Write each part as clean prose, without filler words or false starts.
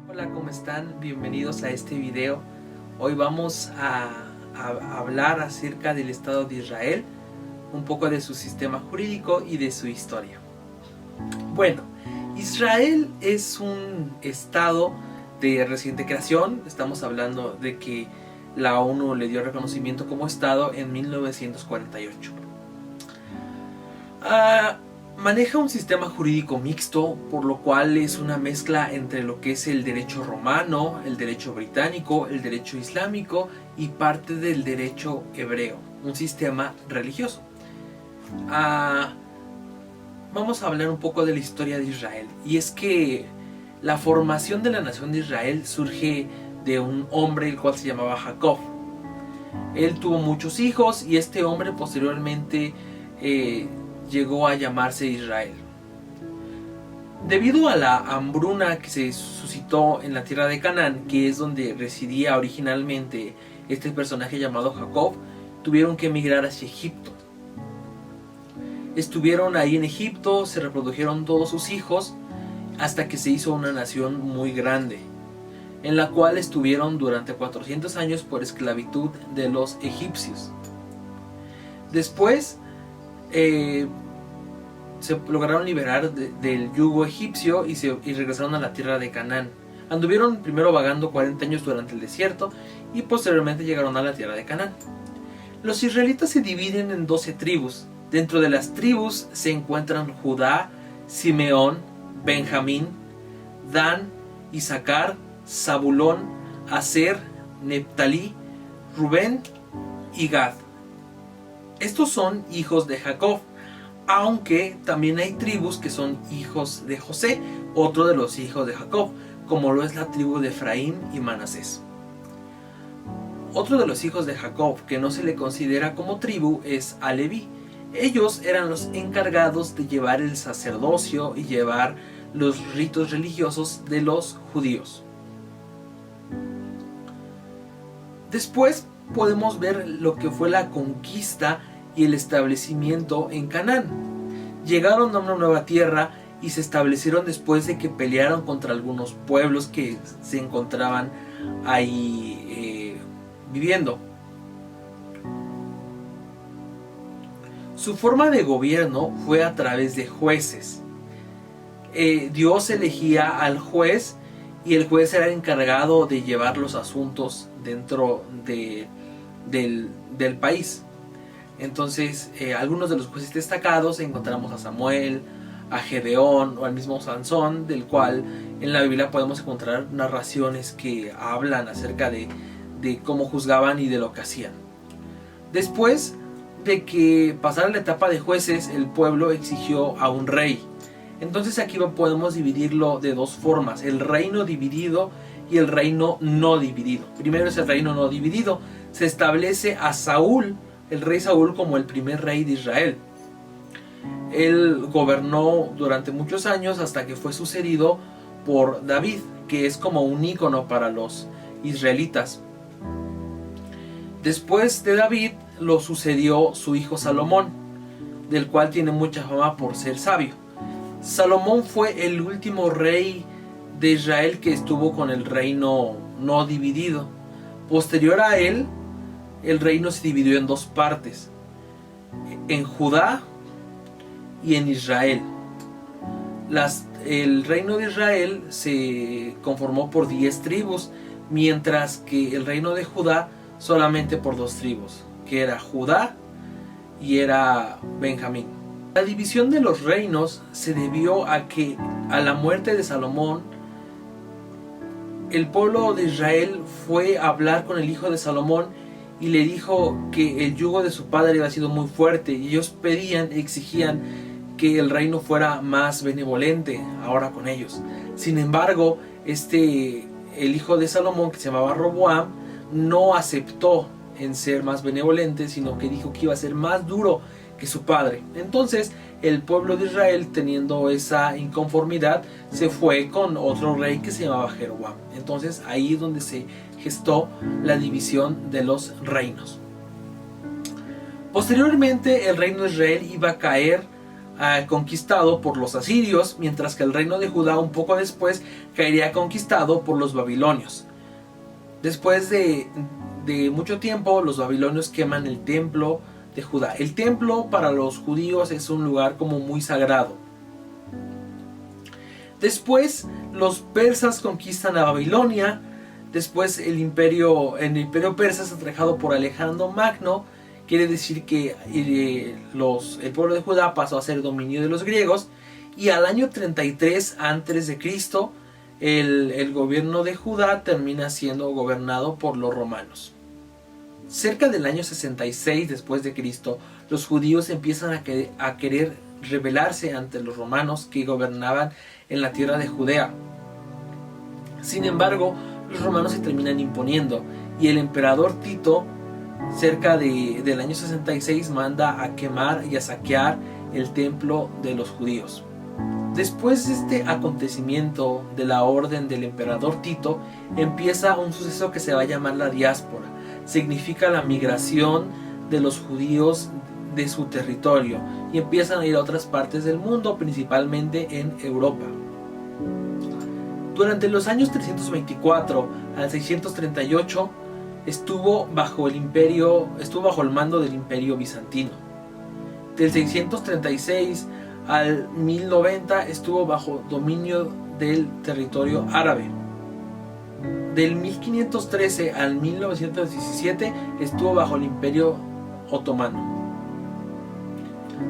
Hola, ¿cómo están? Bienvenidos a este video. Hoy vamos a hablar acerca del Estado de Israel, un poco de su sistema jurídico y de su historia. Bueno, Israel es un estado de reciente creación. Estamos hablando de que la ONU le dio reconocimiento como estado en 1948. Maneja un sistema jurídico mixto, por lo cual es una mezcla entre lo que es el derecho romano, el derecho británico, el derecho islámico y parte del derecho hebreo, un sistema religioso. Vamos a hablar un poco de la historia de Israel, y es que la formación de la nación de Israel surge de un hombre el cual se llamaba Jacob. Él tuvo muchos hijos y este hombre posteriormente llegó a llamarse Israel. Debido a la hambruna que se suscitó en la tierra de Canaán, que es donde residía originalmente este personaje llamado Jacob, tuvieron que emigrar hacia Egipto. Estuvieron ahí en Egipto, se reprodujeron todos sus hijos, hasta que se hizo una nación muy grande, en la cual estuvieron durante 400 años por esclavitud de los egipcios. Después se lograron liberar del yugo egipcio y regresaron a la tierra de Canaán. Anduvieron primero vagando 40 años durante el desierto y posteriormente llegaron a la tierra de Canaán. Los israelitas se dividen en 12 tribus. Dentro de las tribus se encuentran Judá, Simeón, Benjamín, Dan, Isaacar, Zabulón, Aser, Neftalí, Rubén y Gad. Estos son hijos de Jacob, aunque también hay tribus que son hijos de José, otro de los hijos de Jacob, como lo es la tribu de Efraín y Manasés. Otro de los hijos de Jacob que no se le considera como tribu es a Leví. Ellos eran los encargados de llevar el sacerdocio y llevar los ritos religiosos de los judíos. Después podemos ver lo que fue la conquista y el establecimiento en Canaán. Llegaron a una nueva tierra y se establecieron después de que pelearon contra algunos pueblos que se encontraban ahí viviendo. Su forma de gobierno fue a través de jueces. Dios elegía al juez y el juez era encargado de llevar los asuntos dentro del país. Entonces, algunos de los jueces destacados encontramos a Samuel, a Gedeón o al mismo Sansón, del cual en la Biblia podemos encontrar narraciones que hablan acerca de cómo juzgaban y de lo que hacían. Después de que pasara la etapa de jueces, el pueblo exigió a un rey. Entonces aquí podemos dividirlo de dos formas: el reino dividido y el reino no dividido. Primero es el reino no dividido. Se establece a Saúl, el rey Saúl, como el primer rey de Israel. Él gobernó durante muchos años hasta que fue sucedido por David, que es como un ícono para los israelitas. Después de David lo sucedió su hijo Salomón, del cual tiene mucha fama por ser sabio. Salomón fue el último rey de Israel que estuvo con el reino no dividido. Posterior a él, el reino se dividió en dos partes: en Judá y en Israel. El reino de Israel se conformó por 10 tribus, mientras que el reino de Judá solamente por 2 tribus, que era Judá y era Benjamín. La división de los reinos se debió a que a la muerte de Salomón, el pueblo de Israel fue a hablar con el hijo de Salomón y le dijo que el yugo de su padre había sido muy fuerte, y ellos exigían que el reino fuera más benevolente ahora con ellos. Sin embargo, el hijo de Salomón, que se llamaba Roboam, no aceptó en ser más benevolente, sino que dijo que iba a ser más duro que su padre. Entonces el pueblo de Israel, teniendo esa inconformidad, se fue con otro rey que se llamaba Jeroboam. Entonces ahí es donde se gestó la división de los reinos. Posteriormente el reino de Israel iba a caer conquistado por los asirios, mientras que el reino de Judá un poco después caería conquistado por los babilonios. Después de mucho tiempo, los babilonios queman el templo de Judá. El templo para los judíos es un lugar como muy sagrado. Después los persas conquistan a Babilonia. Después el imperio persa es atrajado por Alejandro Magno. Quiere decir que el pueblo de Judá pasó a ser dominio de los griegos. Y al año 33 a.C., el gobierno de Judá termina siendo gobernado por los romanos. Cerca del año 66 después de Cristo, los judíos empiezan a querer rebelarse ante los romanos que gobernaban en la tierra de Judea. Sin embargo, los romanos se terminan imponiendo y el emperador Tito, cerca del año 66, manda a quemar y a saquear el templo de los judíos. Después de este acontecimiento de la orden del emperador Tito, empieza un suceso que se va a llamar la diáspora. Significa la migración de los judíos de su territorio y empiezan a ir a otras partes del mundo, principalmente en Europa. Durante los años 324 al 638 estuvo bajo el mando del Imperio Bizantino. Del 636 al 1090 estuvo bajo dominio del territorio árabe. Del 1513 al 1917 estuvo bajo el Imperio Otomano.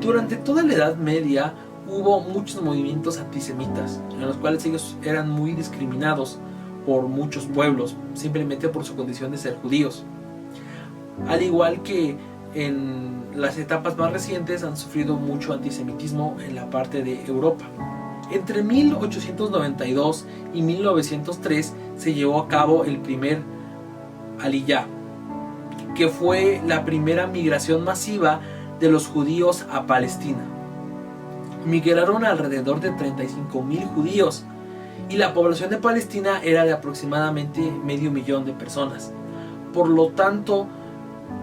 Durante toda la Edad Media hubo muchos movimientos antisemitas, en los cuales ellos eran muy discriminados por muchos pueblos, simplemente por su condición de ser judíos. Al igual que en las etapas más recientes han sufrido mucho antisemitismo en la parte de Europa. Entre 1892 y 1903 se llevó a cabo el primer Aliyá, que fue la primera migración masiva de los judíos a Palestina. Migraron alrededor de 35,000 judíos y la población de Palestina era de aproximadamente 500,000 de personas. Por lo tanto,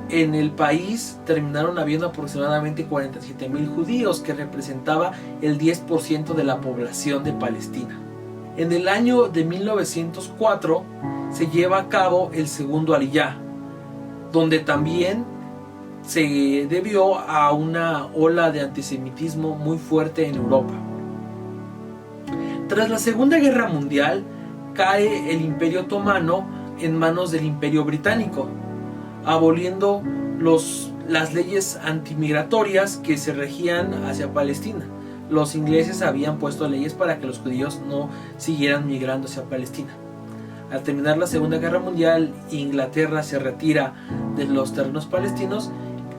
en el país terminaron habiendo aproximadamente 47,000 judíos, que representaba el 10% de la población de Palestina. En el año de 1904 se lleva a cabo el segundo Aliyá, donde también se debió a una ola de antisemitismo muy fuerte en Europa. Tras la Segunda Guerra Mundial, cae el Imperio Otomano en manos del Imperio Británico, aboliendo las leyes antimigratorias que se regían hacia Palestina. Los ingleses habían puesto leyes para que los judíos no siguieran migrando hacia Palestina. Al terminar la Segunda Guerra Mundial, Inglaterra se retira de los terrenos palestinos.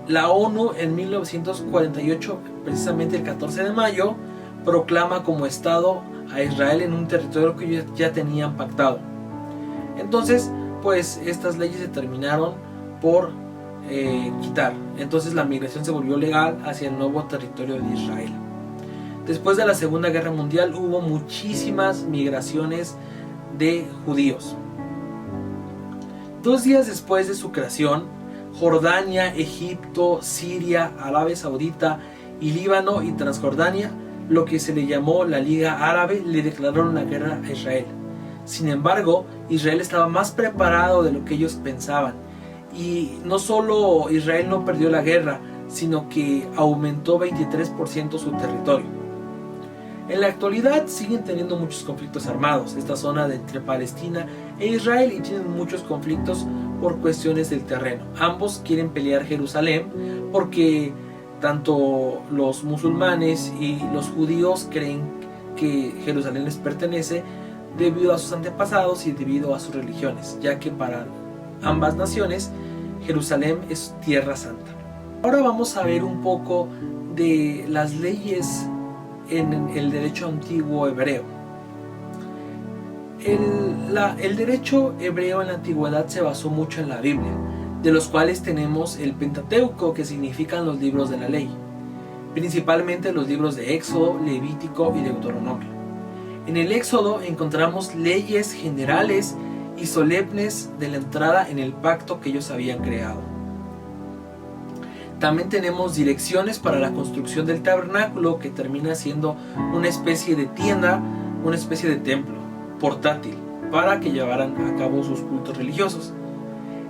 La ONU en 1948, precisamente el 14 de mayo, proclama como Estado a Israel en un territorio que ellos ya tenían pactado. Entonces, pues estas leyes se terminaron por quitar. Entonces la migración se volvió legal hacia el nuevo territorio de Israel. Después de la Segunda Guerra Mundial hubo muchísimas migraciones de judíos. 2 días después de su creación, Jordania, Egipto, Siria, Arabia Saudita y Líbano y Transjordania, lo que se le llamó la Liga Árabe, le declararon la guerra a Israel. Sin embargo, Israel estaba más preparado de lo que ellos pensaban. Y no solo Israel no perdió la guerra, sino que aumentó 23% su territorio. En la actualidad siguen teniendo muchos conflictos armados, esta zona de entre Palestina e Israel, y tienen muchos conflictos por cuestiones del terreno. Ambos quieren pelear Jerusalén porque tanto los musulmanes y los judíos creen que Jerusalén les pertenece debido a sus antepasados y debido a sus religiones, ya que para ambas naciones Jerusalén es tierra santa. Ahora vamos a ver un poco de las leyes en el derecho antiguo hebreo. El derecho hebreo en la antigüedad se basó mucho en la Biblia, de los cuales tenemos el Pentateuco, que significan los libros de la ley, principalmente los libros de Éxodo, Levítico y Deuteronomio. En el Éxodo encontramos leyes generales y solemnes de la entrada en el pacto que ellos habían creado. También tenemos direcciones para la construcción del tabernáculo, que termina siendo una especie de tienda, una especie de templo portátil para que llevaran a cabo sus cultos religiosos.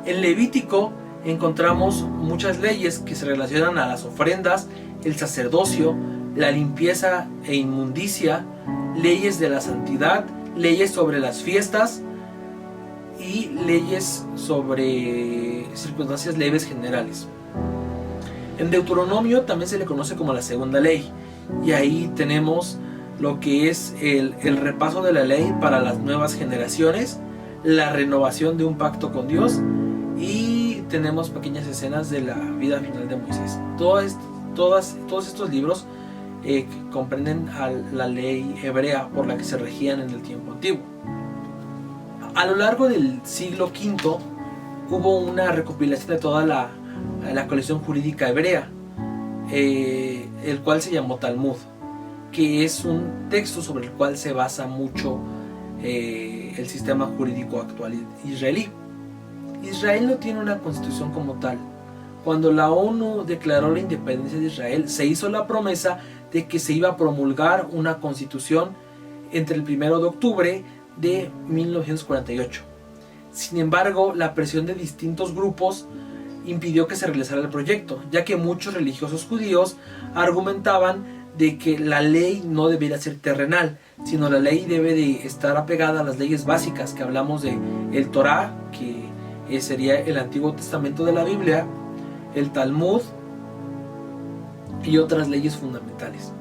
En Levítico encontramos muchas leyes que se relacionan a las ofrendas, el sacerdocio, la limpieza e inmundicia, leyes de la santidad, leyes sobre las fiestas y leyes sobre circunstancias leves generales. En Deuteronomio también se le conoce como la segunda ley, y ahí tenemos lo que es el repaso de la ley para las nuevas generaciones, la renovación de un pacto con Dios, y tenemos pequeñas escenas de la vida final de Moisés. Todos estos libros comprenden a la ley hebrea por la que se regían en el tiempo antiguo. A lo largo del siglo V hubo una recopilación de toda la colección jurídica hebrea, el cual se llamó Talmud, que es un texto sobre el cual se basa mucho el sistema jurídico actual israelí. Israel no tiene una constitución como tal. Cuando la ONU declaró la independencia de Israel, se hizo la promesa de que se iba a promulgar una constitución entre el 1 de octubre de 1948. Sin embargo, la presión de distintos grupos impidió que se realizara el proyecto, ya que muchos religiosos judíos argumentaban de que la ley no debería ser terrenal, sino la ley debe de estar apegada a las leyes básicas, que hablamos de el Torá, que sería el Antiguo Testamento de la Biblia, el Talmud y otras leyes fundamentales.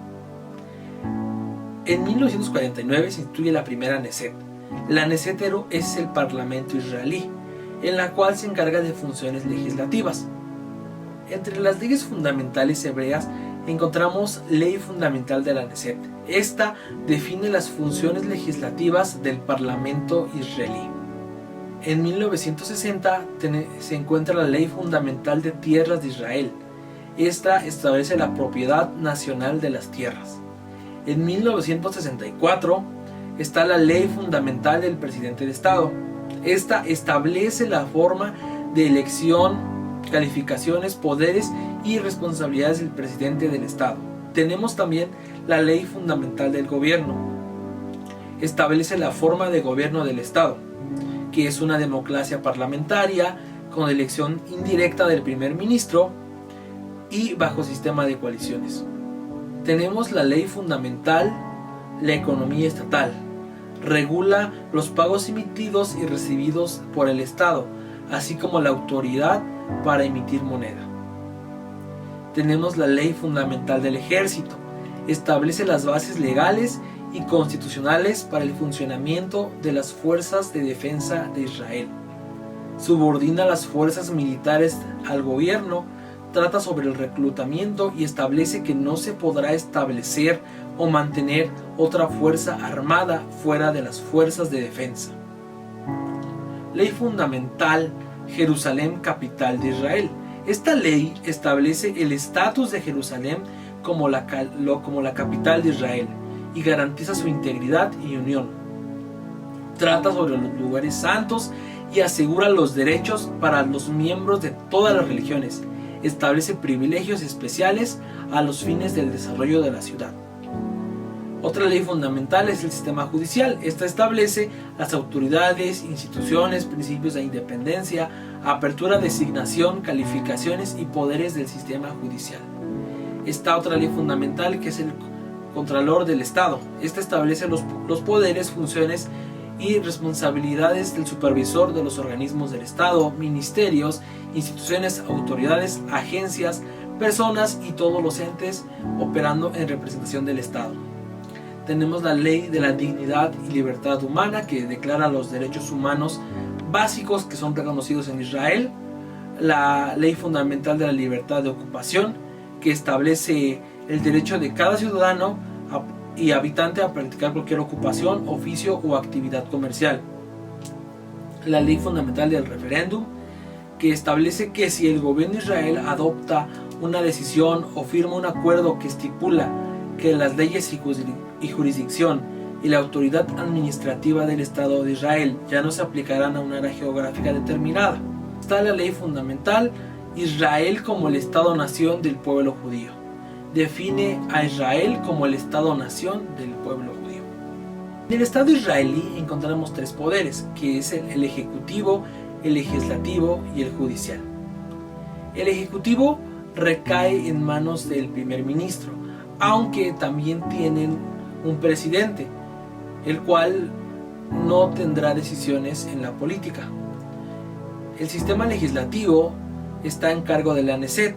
En 1949 se instituye la primera Knesset. La Knesset es el parlamento israelí, en la cual se encarga de funciones legislativas. Entre las leyes fundamentales hebreas encontramos ley fundamental de la Knesset. Esta define las funciones legislativas del parlamento israelí. En 1960 se encuentra la ley fundamental de tierras de Israel. Esta establece la propiedad nacional de las tierras. En 1964 está la ley fundamental del presidente de Estado. Esta establece la forma de elección, calificaciones, poderes y responsabilidades del presidente del Estado. Tenemos también la ley fundamental del gobierno. Establece la forma de gobierno del Estado, que es una democracia parlamentaria con elección indirecta del primer ministro y bajo sistema de coaliciones. Tenemos la ley fundamental, la economía estatal. Regula los pagos emitidos y recibidos por el Estado, así como la autoridad para emitir moneda. Tenemos la ley fundamental del ejército. Establece las bases legales y constitucionales para el funcionamiento de las fuerzas de defensa de Israel. Subordina las fuerzas militares al gobierno, trata sobre el reclutamiento y establece que no se podrá establecer o mantener otra fuerza armada fuera de las fuerzas de defensa. Ley fundamental, Jerusalén, capital de Israel. Esta ley establece el estatus de Jerusalén como la capital de Israel y garantiza su integridad y unión. Trata sobre los lugares santos y asegura los derechos para los miembros de todas las religiones. Establece privilegios especiales a los fines del desarrollo de la ciudad. Otra ley fundamental es el sistema judicial. Esta establece las autoridades, instituciones, principios de independencia, apertura, designación, calificaciones y poderes del sistema judicial. Esta otra ley fundamental, que es el Contralor del Estado. Esta establece los poderes, funciones y responsabilidades del supervisor de los organismos del Estado, ministerios, instituciones, autoridades, agencias, personas y todos los entes operando en representación del Estado. Tenemos la ley de la dignidad y libertad humana, que declara los derechos humanos básicos que son reconocidos en Israel. La ley fundamental de la libertad de ocupación, que establece el derecho de cada ciudadano y habitante a practicar cualquier ocupación, oficio o actividad comercial. La ley fundamental del referéndum, que establece que si el gobierno de Israel adopta una decisión o firma un acuerdo que estipula que las leyes y jurisdicción y la autoridad administrativa del Estado de Israel ya no se aplicarán a una área geográfica determinada. Está la ley fundamental Israel como el Estado-nación del pueblo judío. Define a Israel como el Estado-nación del pueblo judío. En el Estado israelí encontramos tres poderes, que es el ejecutivo, el legislativo y el judicial. El ejecutivo recae en manos del primer ministro, aunque también tienen un presidente, el cual no tendrá decisiones en la política. El sistema legislativo está en cargo de la Knesset,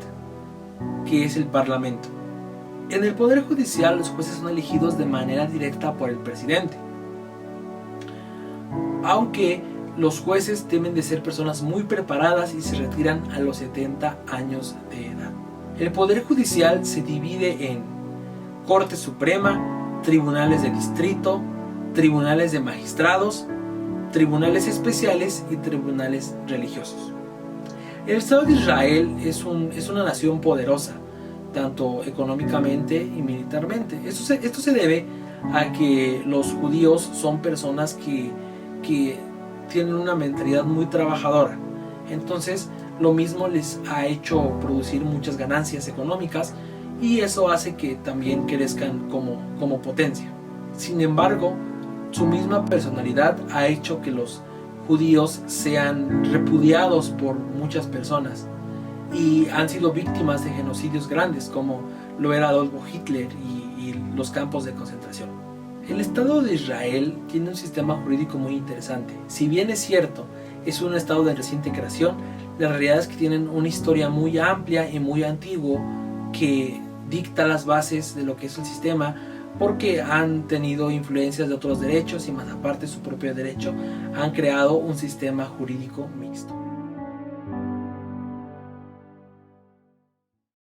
que es el parlamento. En el poder judicial los jueces son elegidos de manera directa por el presidente, aunque los jueces deben de ser personas muy preparadas y se retiran a los 70 años de edad. El poder judicial se divide en Corte Suprema, tribunales de distrito, tribunales de magistrados, tribunales especiales y tribunales religiosos. El Estado de Israel es una nación poderosa, tanto económicamente y militarmente. Esto se debe a que los judíos son personas que tienen una mentalidad muy trabajadora. Entonces, lo mismo les ha hecho producir muchas ganancias económicas y eso hace que también crezcan como potencia. Sin embargo, su misma personalidad ha hecho que los judíos sean repudiados por muchas personas y han sido víctimas de genocidios grandes, como lo era Adolfo Hitler y los campos de concentración. El Estado de Israel tiene un sistema jurídico muy interesante. Si bien es cierto, es un Estado de reciente creación, la realidad es que tienen una historia muy amplia y muy antigua que dicta las bases de lo que es el sistema, porque han tenido influencias de otros derechos y más aparte su propio derecho han creado un sistema jurídico mixto.